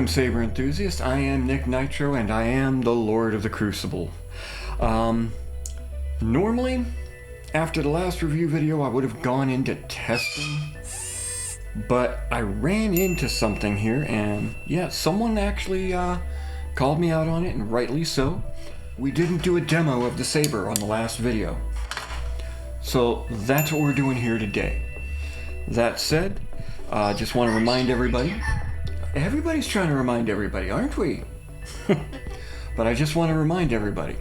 Welcome, Saber enthusiasts. I am Nick Nitro, and I am the Lord of the Crucible. Normally, after the last review video, I would have gone into testing, but I ran into something here, and yeah, someone actually called me out on it, and rightly so. We didn't do a demo of the Saber on the last video, so that's what we're doing here today. That said, just want to remind everybody. Everybody's trying to remind everybody, aren't we? But I just want to remind everybody.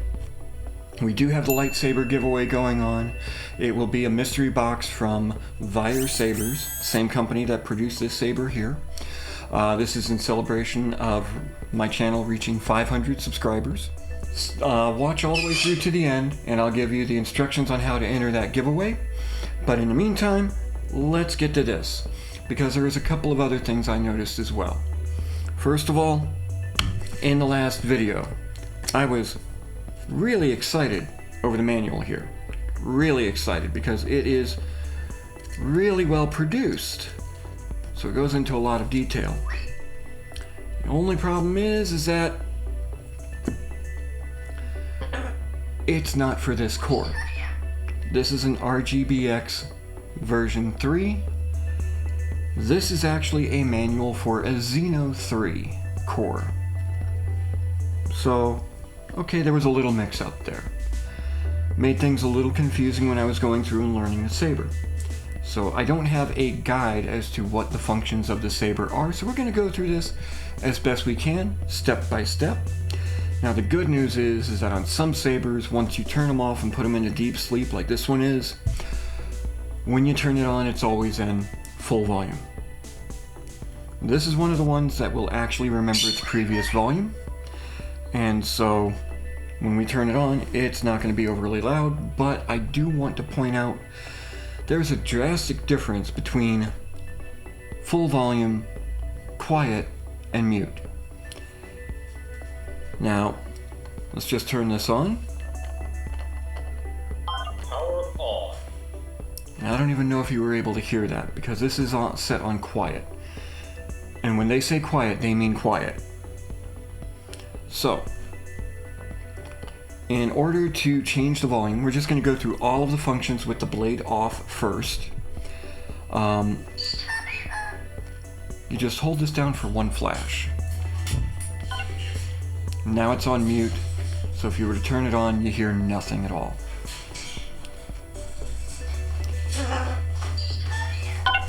We do have the lightsaber giveaway going on. It will be a mystery box from Sabers, same company that produced this saber here. This is in celebration of my channel reaching 500 subscribers. Watch all the way through to the end, and I'll give you the instructions on how to enter that giveaway. But in the meantime, let's get to this, because there is a couple of other things I noticed as well. First of all, in the last video, I was really excited over the manual here. Really excited because it is really well produced. So it goes into a lot of detail. The only problem is that it's not for this core. This is an RGBX version 3. This is actually a manual for a Xeno 3 core. So, okay, there was a little mix up there. Made things a little confusing when I was going through and learning the saber. So I don't have a guide as to what the functions of the saber are, so we're going to go through this as best we can, step by step. Now the good news is that on some sabers, once you turn them off and put them into deep sleep like this one is, when you turn it on, it's always in full volume. This is one of the ones that will actually remember its previous volume, and so when we turn it on, it's not going to be overly loud. But I do want to point out there's a drastic difference between full volume, quiet, and mute. Now let's just turn this on. Power on. I don't even know if you were able to hear that, because this is set on quiet. And when they say quiet, they mean quiet. So, in order to change the volume, we're just going to go through all of the functions with the blade off first. You just hold this down for one flash. Now it's on mute, so if you were to turn it on, you hear nothing at all.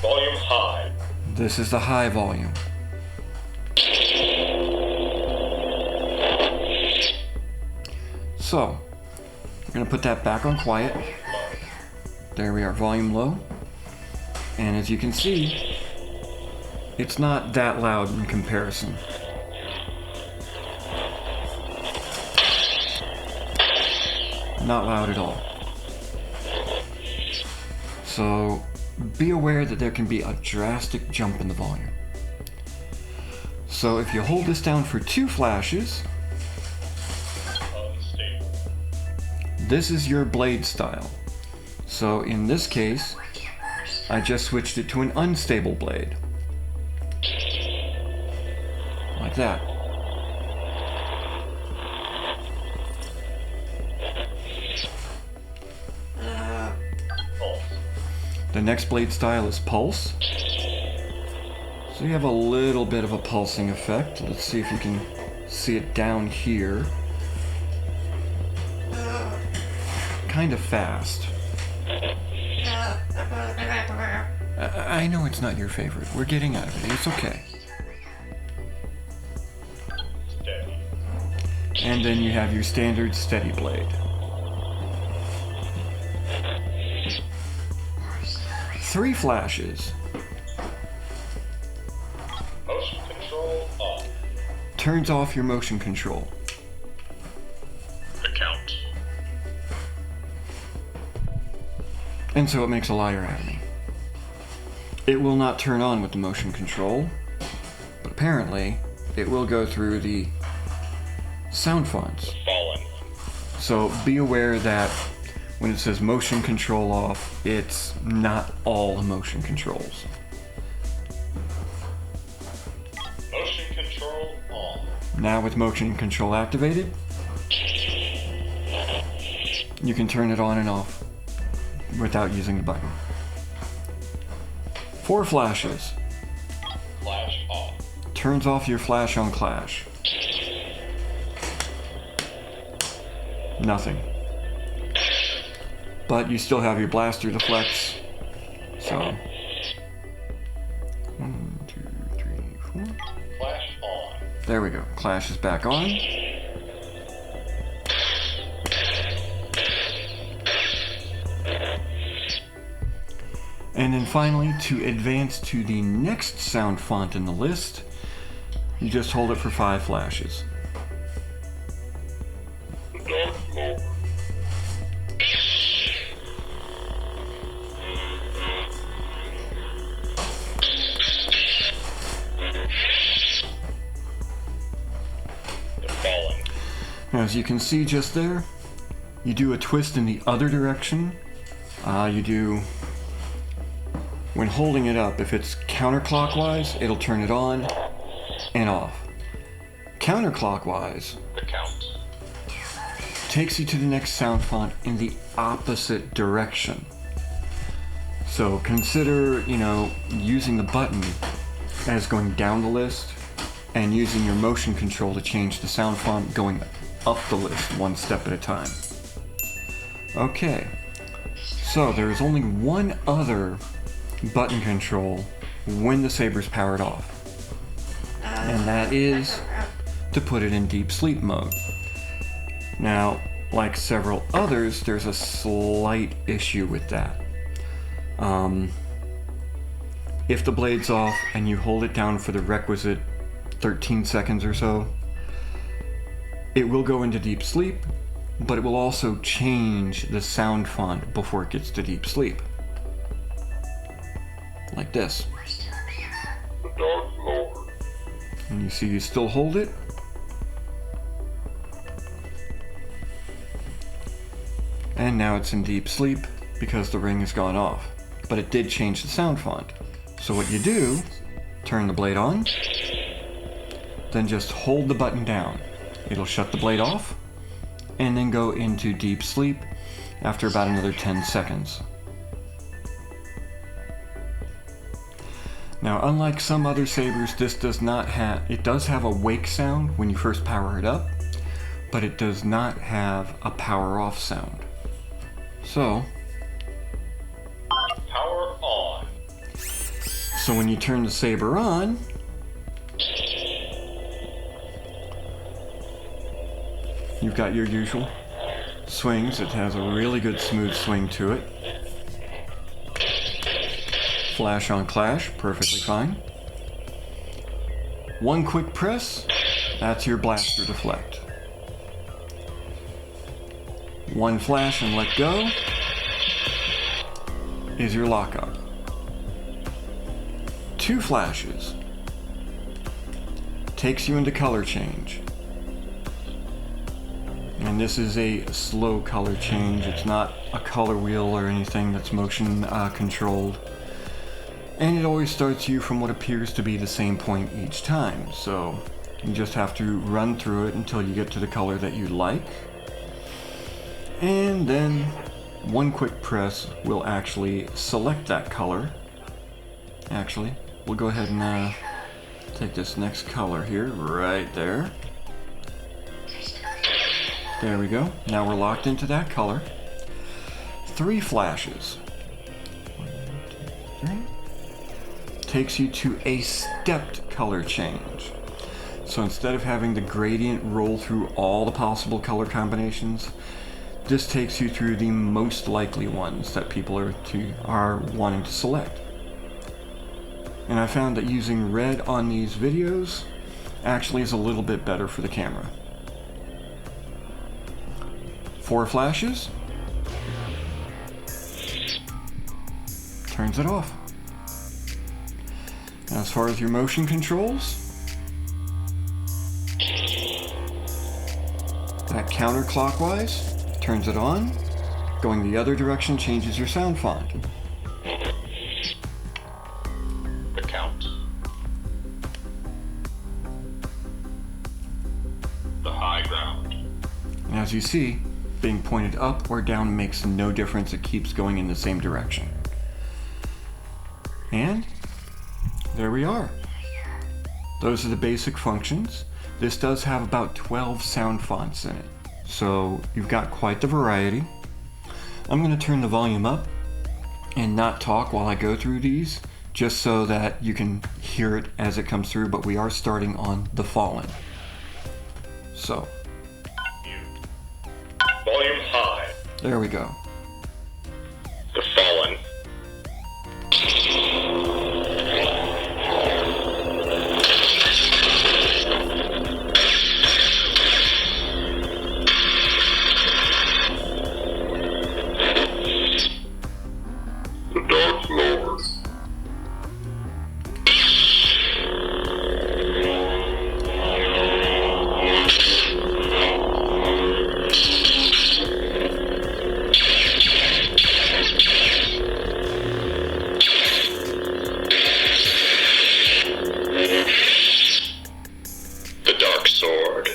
Volume high. This is the high volume. So, we're going to put that back on quiet. There we are, volume low. And as you can see, it's not that loud in comparison. Not loud at all. So, be aware that there can be a drastic jump in the volume. So if you hold this down for 2 flashes, Unstable. this is your blade style. So in this case, I just switched it to an unstable blade. Like that. Pulse. The next blade style is pulse. So you have a little bit of a pulsing effect. Let's see if you can see it down here. Kind of fast. I know it's not your favorite. We're getting out of it. It's okay. Steady. And then you have your standard steady blade. 3 flashes. Motion control on. Turns off your motion control. The count. And so it makes a liar out of me. It will not turn on with the motion control, but apparently it will go through the sound fonts. Fallen. So be aware that when it says motion control off, it's not all the motion controls. Motion control Now with motion control activated, you can turn it on and off without using the button. 4 flashes. Flash off. Turns off your flash on Clash. Nothing. But you still have your blaster deflects. So 1, 2, 3, 4. Flash on. There we go. Clash is back on. And then finally, to advance to the next sound font in the list, you just hold it for 5 flashes. Dark Lord. The Fallen. Now, as you can see just there, you do a twist in the other direction. When holding it up, if it's counterclockwise, it'll turn it on and off. Counterclockwise The Count. takes you to the next sound font in the opposite direction. So consider, using the button as going down the list and using your motion control to change the sound font going up the list one step at a time. Okay, so there is only one other button control when the Saber's powered off, and that is to put it in deep sleep mode. Now, like several others, there's a slight issue with that. If the blade's off and you hold it down for the requisite 13 seconds or so, it will go into deep sleep, but it will also change the sound font before it gets to deep sleep. Like this. The Dark Lord. And you see you still hold it. And now it's in deep sleep because the ring has gone off. But it did change the sound font. So what you do, turn the blade on, then just hold the button down. It'll shut the blade off, and then go into deep sleep after about another 10 seconds. Now, unlike some other Sabers, this does have a wake sound when you first power it up, but it does not have a power off sound. So when you turn the Saber on, you've got your usual swings. It has a really good smooth swing to it. Flash on Clash, perfectly fine. One quick press, that's your blaster deflect. One flash and let go is your lockup. 2 flashes takes you into color change. And this is a slow color change. It's not a color wheel or anything that's motion controlled. And it always starts you from what appears to be the same point each time. So you just have to run through it until you get to the color that you like. And then one quick press will actually select that color. Actually, we'll go ahead and take this next color here, right there. There we go. Now we're locked into that color. 3 flashes. 1, 2, 3. Takes you to a stepped color change. So instead of having the gradient roll through all the possible color combinations, this takes you through the most likely ones that people are wanting to select. And I found that using red on these videos actually is a little bit better for the camera. 4 flashes. Turns it off. Now, as far as your motion controls, that counterclockwise turns it on. Going the other direction changes your sound font. The Count. as you see, being pointed up or down makes no difference. It keeps going in the same direction. And there we are. Those are the basic functions. This does have about 12 sound fonts in it, so you've got quite the variety. I'm going to turn the volume up and not talk while I go through these, just so that you can hear it as it comes through, but we are starting on The Fallen. So, Volume high. there we go. The Fallen. The Dark Lord. The Dark Sword.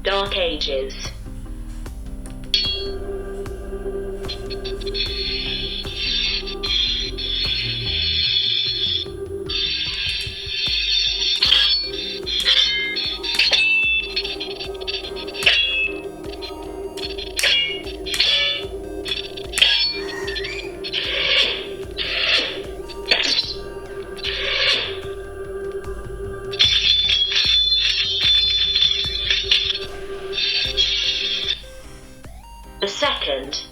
Dark Ages. The second.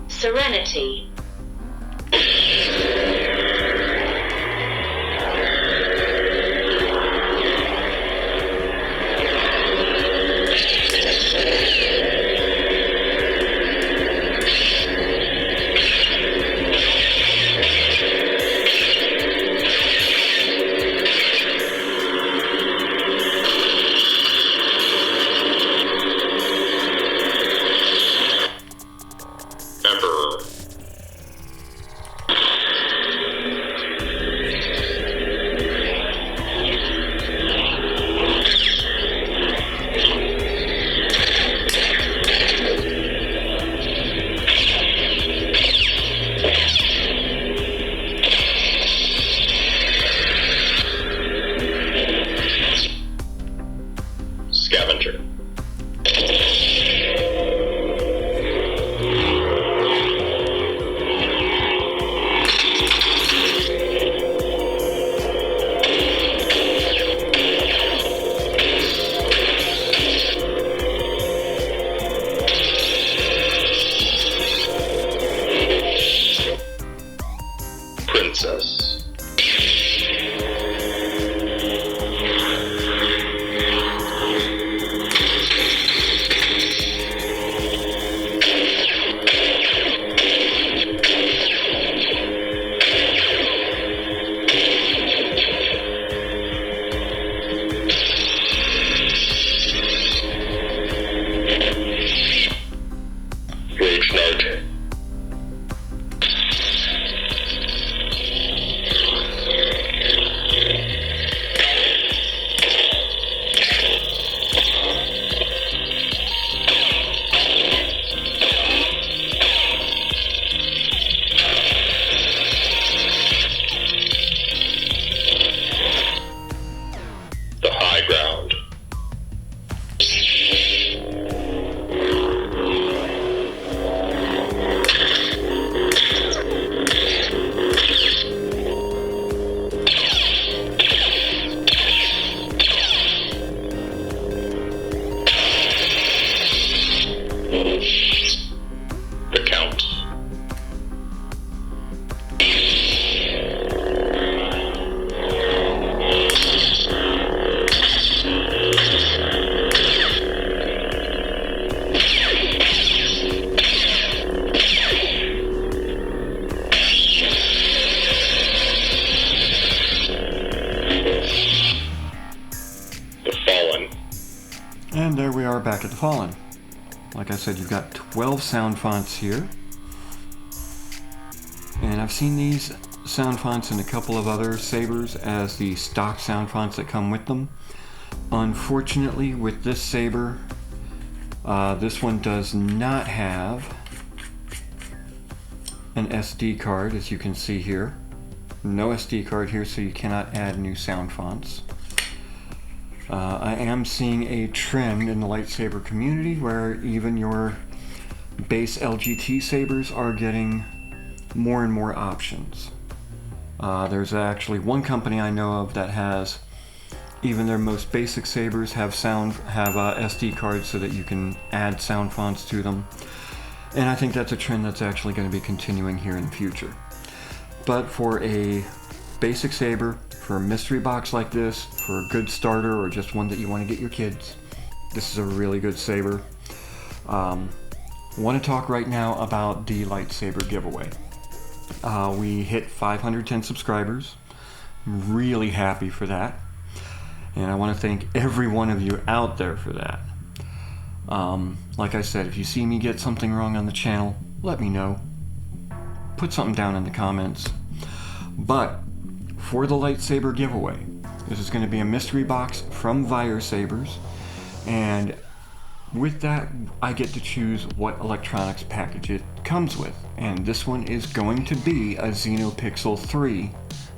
Serenity. Emperor. back at the Fallen. Like I said, you've got 12 sound fonts here. And I've seen these sound fonts in a couple of other sabers as the stock sound fonts that come with them. Unfortunately, with this saber, this one does not have an SD card, as you can see here. No SD card here, so you cannot add new sound fonts. I am seeing a trend in the lightsaber community where even your base LGT sabers are getting more and more options. There's actually one company I know of that has even their most basic sabers have SD cards so that you can add sound fonts to them. And I think that's a trend that's actually going to be continuing here in the future. But for a basic saber, for a mystery box like this, for a good starter or just one that you want to get your kids, this is a really good saber. I want to talk right now about the lightsaber giveaway. We hit 510 subscribers. I'm really happy for that. And I want to thank every one of you out there for that. Like I said, if you see me get something wrong on the channel, let me know. Put something down in the comments. But for the lightsaber giveaway, this is going to be a mystery box from Vire Sabers, and with that I get to choose what electronics package it comes with, and this one is going to be a Xenopixel 3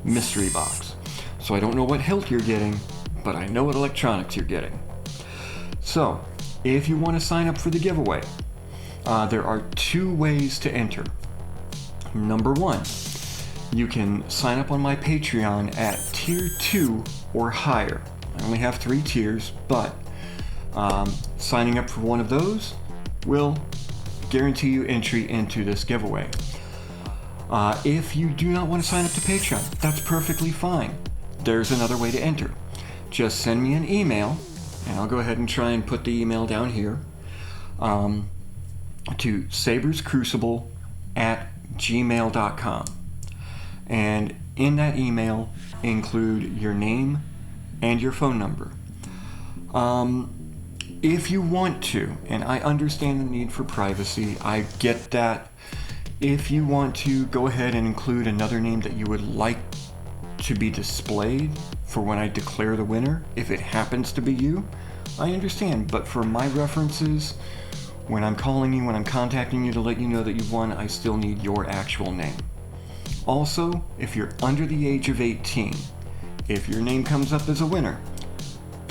mystery box. So I don't know what hilt you're getting, but I know what electronics you're getting. So if you want to sign up for the giveaway, there are 2 ways to enter. Number 1, you can sign up on my Patreon at tier 2 or higher. I only have 3 tiers, but signing up for one of those will guarantee you entry into this giveaway. If you do not want to sign up to Patreon, that's perfectly fine. There's another way to enter. Just send me an email, and I'll go ahead and try and put the email down here, to saberscrucible@gmail.com. And in that email, include your name and your phone number. If you want to, and I understand the need for privacy, I get that. If you want to, go ahead and include another name that you would like to be displayed for when I declare the winner. If it happens to be you, I understand. But for my references, when I'm calling you, when I'm contacting you to let you know that you've won, I still need your actual name. Also, if you're under the age of 18, if your name comes up as a winner,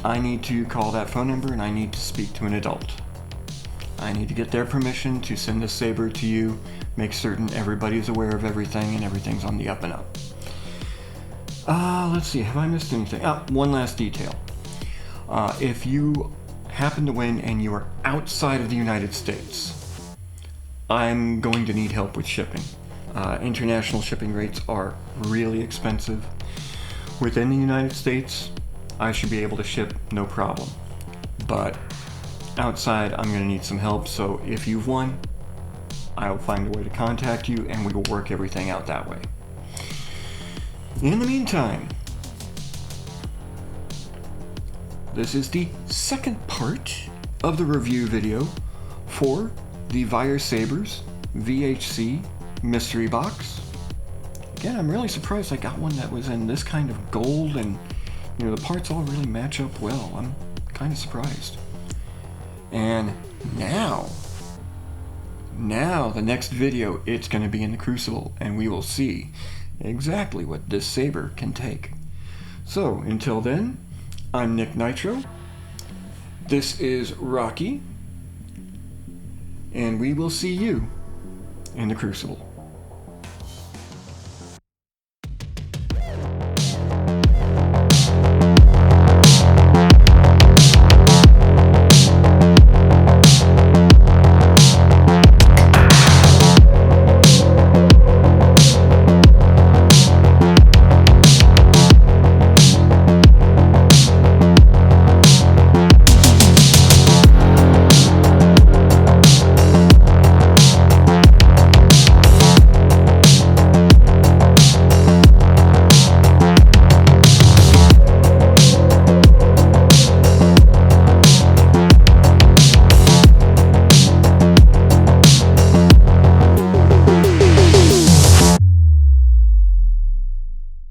I need to call that phone number and I need to speak to an adult. I need to get their permission to send this saber to you, make certain everybody's aware of everything and everything's on the up and up. Let's see, have I missed anything? One last detail. If you happen to win and you are outside of the United States, I'm going to need help with shipping. International shipping rates are really expensive. Within the United States, I should be able to ship no problem. But outside, I'm going to need some help, so if you've won, I'll find a way to contact you and we will work everything out that way. In the meantime, this is the second part of the review video for the Vire Sabers VHC mystery box. Again, I'm really surprised I got one that was in this kind of gold, and you know, the parts all really match up well. I'm kind of surprised. And now the next video, it's going to be in the Crucible, and we will see exactly what this saber can take. So until then, I'm Nick Nitro, this is Rocky, and we will see you in the Crucible.